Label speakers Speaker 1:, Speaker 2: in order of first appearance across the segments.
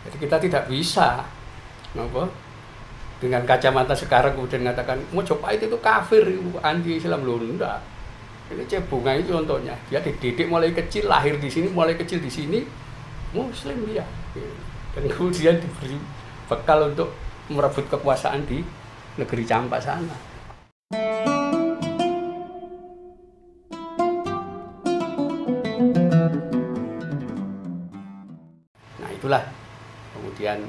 Speaker 1: Jadi kita tidak bisa apa, dengan kacamata sekarang kemudian mengatakan Mojopahit itu kafir, anti Islam. Loh, enggak. Ini Cebunga itu contohnya, dia dididik mulai kecil, lahir di sini, mulai kecil di sini, Muslim dia. Dan kemudian diberi bekal untuk merebut kekuasaan di negeri Campak sana. Nah itulah kemudian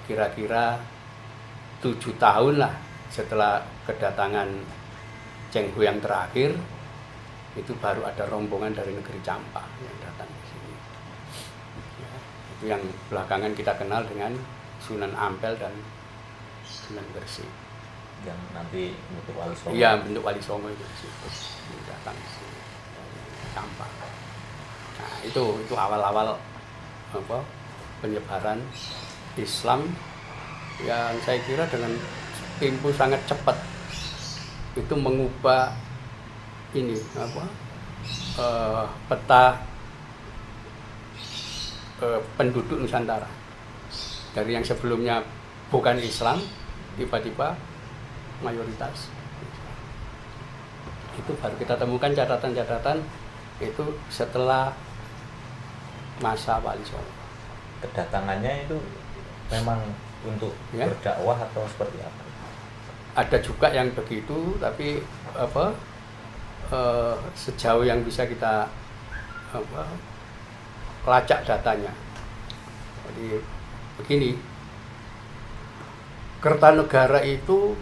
Speaker 1: kira-kira 7 tahun lah setelah kedatangan Cheng Ho yang terakhir, itu baru ada rombongan dari negeri Campak yang datang ke sini. Ya, itu yang belakangan kita kenal dengan Sunan Ampel dan Sunan Gresik.
Speaker 2: Yang nanti bentuk Wali Songo.
Speaker 1: Iya, bentuk Wali Songo itu datang ke sini, Campak. Nah, itu awal-awal apa, penyebaran Islam yang saya kira dengan tempo sangat cepat itu mengubah ini apa, peta penduduk Nusantara. Dari yang sebelumnya bukan Islam, tiba-tiba mayoritas. Itu baru kita temukan catatan-catatan itu setelah masa Wali Songo.
Speaker 2: Kedatangannya itu memang untuk
Speaker 1: Ya,
Speaker 2: berdakwah atau seperti apa?
Speaker 1: ada juga yang begitu, tapi apa, sejauh yang bisa kita apa, pelacak datanya. Jadi begini, Kertanegara itu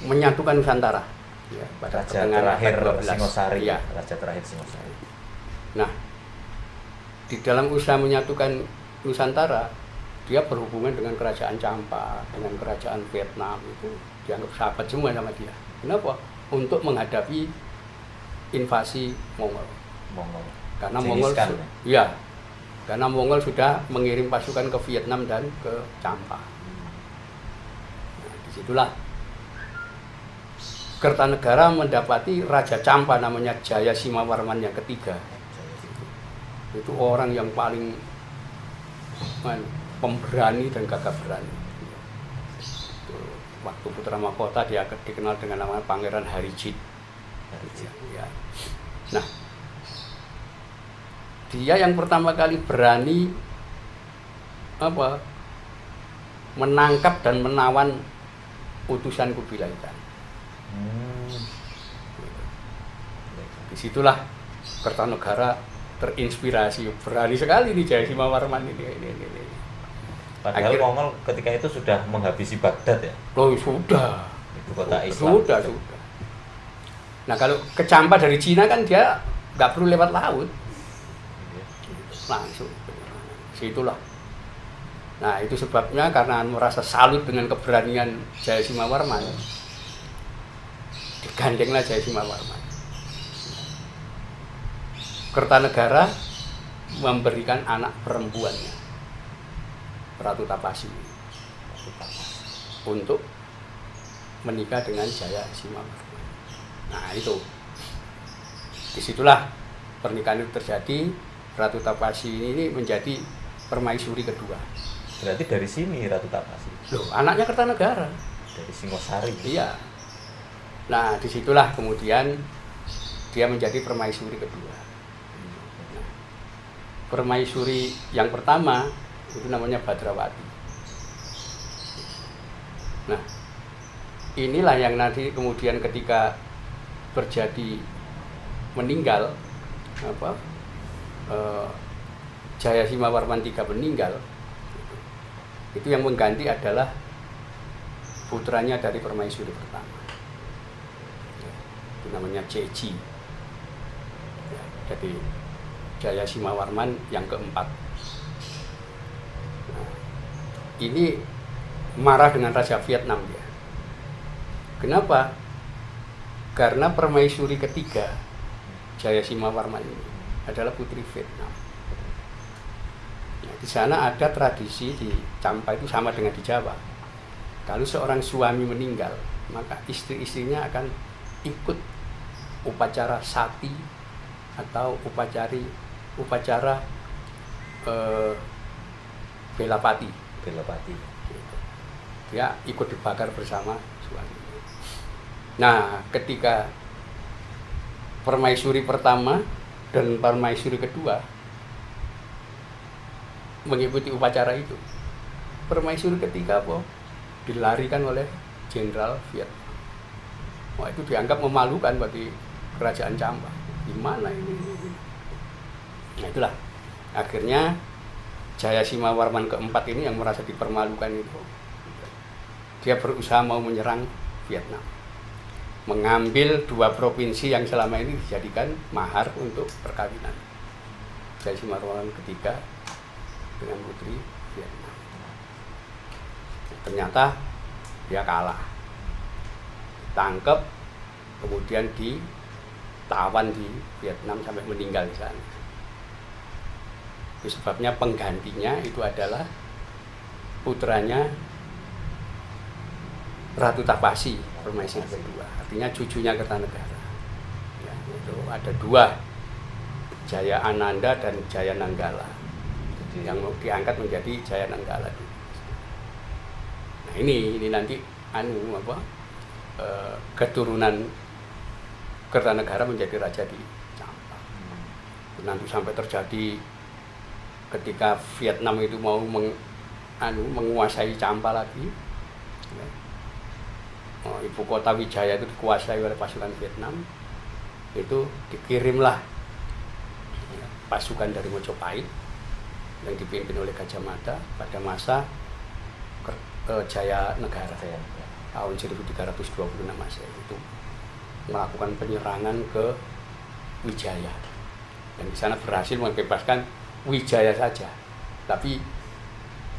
Speaker 1: menyatukan Nusantara ya, pada
Speaker 2: Raja
Speaker 1: pertengahan
Speaker 2: terakhir
Speaker 1: abad 12.
Speaker 2: Singosari.
Speaker 1: Ya.
Speaker 2: Raja terakhir Singosari.
Speaker 1: Nah, di dalam usaha menyatukan Nusantara, dia berhubungan dengan kerajaan Campak, dengan kerajaan Vietnam, itu dianggap sahabat semua sama dia. Kenapa? Untuk menghadapi invasi Mongol.
Speaker 2: Mongol.
Speaker 1: Karena
Speaker 2: Genghis
Speaker 1: Mongol,
Speaker 2: Khan,
Speaker 1: ya, karena Mongol sudah mengirim pasukan ke Vietnam dan ke Campak. Nah, disitulah Kertanegara mendapati Raja Campak namanya Jaya Simawarman yang ketiga. Itu orang yang paling pemberani dan gagah berani. Waktu Putra Mahkota dia dikenal dengan nama Pangeran Harijit. Ya. Nah, dia yang pertama kali berani apa, menangkap dan menawan utusan Kubilai Khan. Disitulah Kertanegara terinspirasi, berani sekali nih Jaya Simawarman ini.
Speaker 2: Padahal Mongol ketika itu sudah menghabisi Baghdad ya.
Speaker 1: Loh, sudah.
Speaker 2: Ibu kota Islam.
Speaker 1: Sudah. Nah, kalau ke Campak dari Cina kan dia nggak perlu lewat laut. Langsung. Situlah. Nah, itu sebabnya karena merasa salut dengan keberanian Jaya Simawarman. Digandenglah Jaya Simawarman. Kertanegara memberikan anak perempuannya, Ratu Tapasi, untuk menikah dengan Jaya Simawarman. Nah itu, disitulah pernikahan itu terjadi. Ratu Tapasi ini menjadi permaisuri kedua.
Speaker 2: Berarti dari sini Ratu Tapasi.
Speaker 1: Loh, anaknya Kertanegara.
Speaker 2: Dari Singosari.
Speaker 1: Iya. Nah disitulah kemudian dia menjadi permaisuri kedua. Nah, permaisuri yang pertama itu namanya Badrawati. Nah, inilah yang nanti kemudian ketika terjadi meninggal apa, Jaya Simawarman III meninggal, itu yang mengganti adalah putranya dari permaisuri pertama, itu namanya Ceji. Ya, jadi Jaya Simawarman yang keempat. Ini marah dengan Raja Vietnam dia. Kenapa? Karena permaisuri ketiga Jaya Simawarman ini adalah putri Vietnam. Nah, di sana ada tradisi di Campak itu sama dengan di Jawa. Kalau seorang suami meninggal, maka istri-istrinya akan ikut upacara sati atau upacara Belapati.
Speaker 2: Belapati.
Speaker 1: Gitu. Dia ikut dibakar bersama suaminya. Nah, ketika permaisuri pertama dan permaisuri kedua mengikuti upacara itu, permaisuri ketiga apa? Dilarikan oleh jenderal Vietnam. Wah, itu dianggap memalukan bagi kerajaan Campa. Gimana ini? Nah, itulah akhirnya Jayasima Warman keempat ini yang merasa dipermalukan itu, dia berusaha mau menyerang Vietnam, mengambil 2 provinsi yang selama ini dijadikan mahar untuk perkawinan Jayasima Warman ketiga dengan putri Vietnam. Ternyata dia kalah, tangkap, kemudian ditawan di Vietnam sampai meninggal di sana. Itu sebabnya penggantinya itu adalah putranya Ratu Tapasi, permaisuri kedua, artinya cucunya Kertanegara. Ya, itu ada 2, Jaya Ananda dan Jaya Nanggala, yang diangkat menjadi Jaya Nanggala. Nah, ini nanti keturunan Kertanegara menjadi raja di Campa. Nanti sampai terjadi ketika Vietnam itu mau menguasai Campa lagi, ya. Ibu kota Wijaya itu dikuasai oleh pasukan Vietnam, itu dikirimlah pasukan dari Mojopahit yang dipimpin oleh Gajah Mada pada masa Jaya Negara tahun 1326 Masehi itu melakukan penyerangan ke Wijaya, dan di sana berhasil membebaskan Wijaya saja, tapi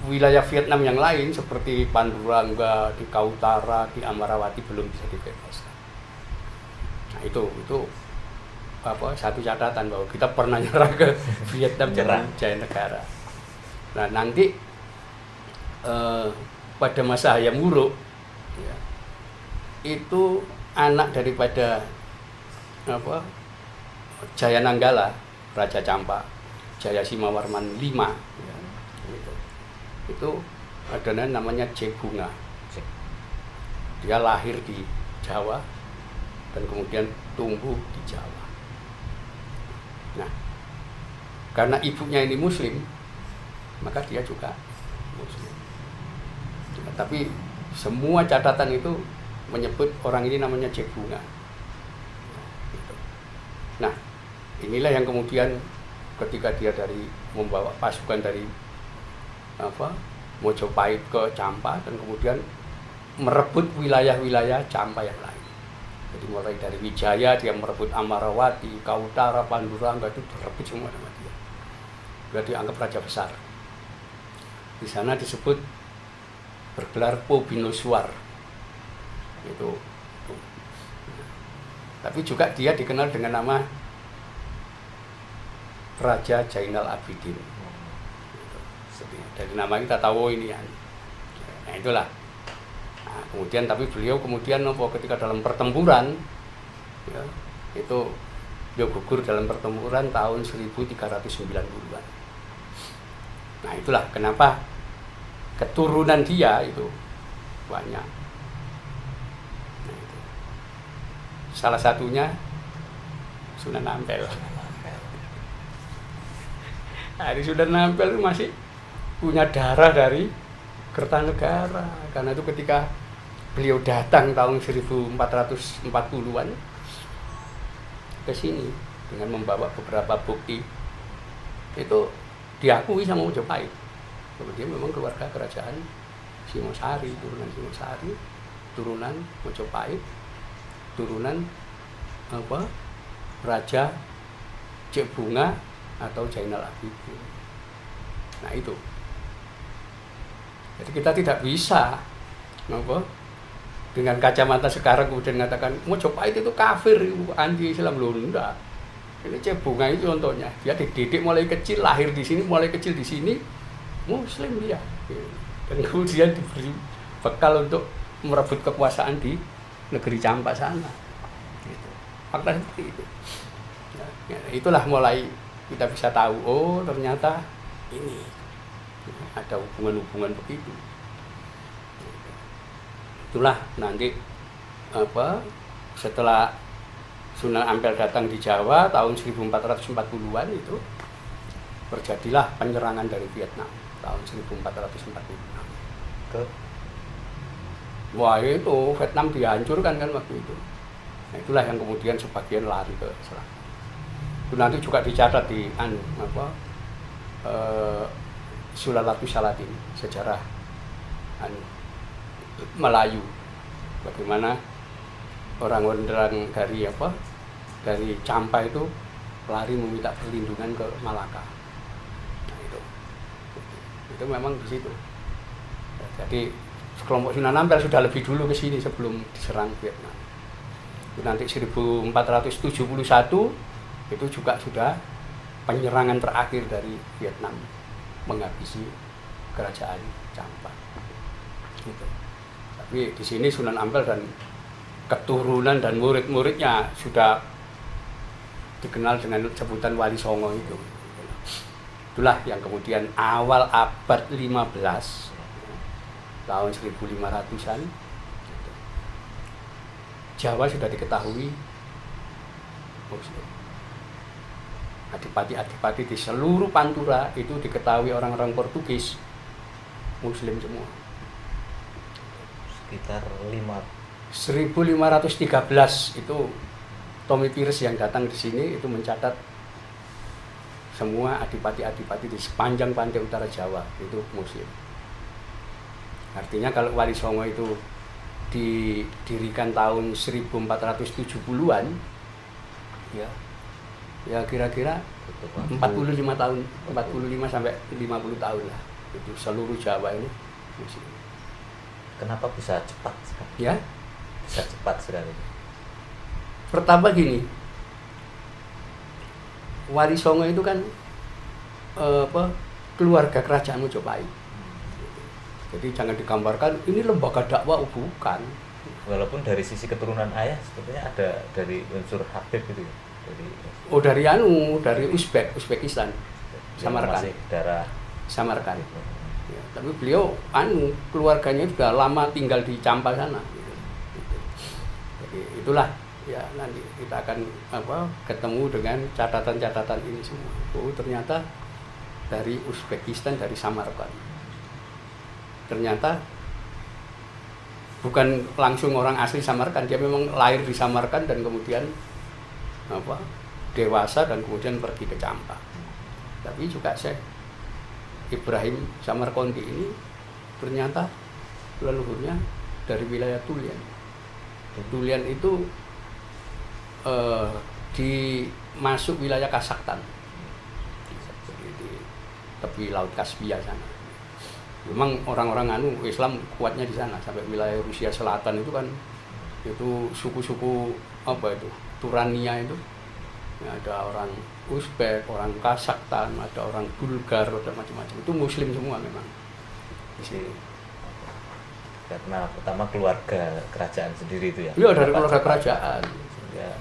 Speaker 1: wilayah Vietnam yang lain seperti Panduranga, di Kautara, di Amarawati belum bisa dibebaskan. Nah, itu satu catatan bahwa kita pernah nyerang ke Vietnam dengan Jaya Negara. Nah, nanti pada masa Hayam Wuruk, ya, itu anak daripada Jaya Nanggala, Raja Campa, Jayasima Warman V, ya, itu ada namanya Jebunga. Dia lahir di Jawa dan kemudian tumbuh di Jawa. Nah, karena ibunya ini Muslim, maka dia juga Muslim. Ya, tapi semua catatan itu menyebut orang ini namanya Jebunga. Gitu. Nah, inilah yang kemudian ketika dia membawa pasukan dari Mojopahit ke Campa dan kemudian merebut wilayah-wilayah Campa yang lain. Jadi mulai dari Wijaya dia merebut Amarawati, Kautara, Panduranga, itu direbut semua sama dia. Dia dianggap raja besar. Di sana disebut bergelar Pobinoswar. Itu. Tapi juga dia dikenal dengan nama Raja Jainal Abidin. Dari nama kita tahu ini ya. Nah, itulah. Nah, kemudian tapi beliau ketika dalam pertempuran, ya, itu beliau gugur dalam pertempuran tahun 1390-an. Nah, itulah kenapa keturunan dia itu banyak. Nah, itu. Salah satunya Sunan Ampel. Nah, di Sunan Ampel itu masih punya darah dari Kertanegara, karena itu ketika beliau datang tahun 1440-an ke sini dengan membawa beberapa bukti, itu diakui sama Mojopahit. Dia memang keluarga kerajaan Singosari, turunan Singosari, turunan Mojopahit, turunan Raja Jebunga atau Jainal Abidin. Nah, itu. Jadi kita tidak bisa dengan kacamata sekarang kemudian mengatakan Mojopahit itu kafir, anti Islam. Loh, enggak. Ini Jebunga itu contohnya. Dia dididik mulai kecil, lahir di sini, mulai kecil di sini, Muslim dia. Dan kemudian diberi bekal untuk merebut kekuasaan di negeri Campa sana. Gitu. Fakta seperti itu. Ya, itulah mulai kita bisa tahu, oh ternyata ini. ada hubungan-hubungan begitu. Itulah nanti setelah Sunan Ampel datang di Jawa tahun 1440-an itu terjadilah penyerangan dari Vietnam tahun 1446. Wah itu Vietnam dihancurkan kan waktu itu. Nah, itulah yang kemudian sebagian lari ke selatan. Itu nanti juga dicatat di Sulalatu Salatin, sejarah Melayu. Bagaimana orang-orang dari Champa itu lari meminta perlindungan ke Malaka. Nah, itu memang di situ. Jadi kelompok Sunan Ampel sudah lebih dulu ke sini sebelum diserang Vietnam. Itu nanti 1471 itu juga sudah penyerangan terakhir dari Vietnam menghabisi kerajaan Champa. Gitu. Tapi di sini Sunan Ampel dan keturunan dan murid-muridnya sudah dikenal dengan sebutan Wali Songo itu. Itulah yang kemudian awal abad 15 tahun 1500-an Jawa sudah diketahui Muslim. Adipati-adipati di seluruh Pantura itu diketahui orang-orang Portugis Muslim semua.
Speaker 2: Sekitar
Speaker 1: 1513 itu Tommy Pires yang datang di sini itu mencatat semua adipati-adipati di sepanjang pantai utara Jawa itu Muslim. Artinya kalau Wali Songo itu didirikan tahun 1470-an ya kira-kira 45 tahun, 45 sampai 50 tahun lah. Itu seluruh Jawa ini Muslim.
Speaker 2: Kenapa bisa cepat sekali?
Speaker 1: Ya.
Speaker 2: Bisa cepat sekali.
Speaker 1: Pertama gini, Wali Songo itu kan keluarga kerajaan Mojopahit. Jadi jangan digambarkan ini lembaga dakwah, bukan.
Speaker 2: Walaupun dari sisi keturunan ayah sepertinya ada dari unsur Habib gitu ya. Dari Uzbekistan. Samarkand.
Speaker 1: Masih
Speaker 2: darah
Speaker 1: Samarkand. Ya, tapi beliau keluarganya sudah lama tinggal di Champa sana. Gitu. Jadi itulah ya nanti kita akan ketemu dengan catatan-catatan ini semua. Oh ternyata dari Uzbekistan, dari Samarkand. Ternyata bukan langsung orang asli Samarkand, dia memang lahir di Samarkand dan kemudian dewasa dan kemudian pergi ke Champa. Tapi juga Syekh Ibrahim Samarkandi ini ternyata leluhurnya dari wilayah Tulian. Tulian itu masuk wilayah Kazakhstan, di tepi Laut Kaspia sana. Memang orang-orang Islam kuatnya di sana sampai wilayah Rusia Selatan itu kan itu suku-suku Turania itu ya, ada orang Uzbek, orang Kazakhstan, ada orang Bulgar, ada macam-macam. Itu Muslim semua memang di sini.
Speaker 2: Karena pertama keluarga kerajaan sendiri itu ya.
Speaker 1: Iya dari keluarga kerajaan.
Speaker 2: Ya.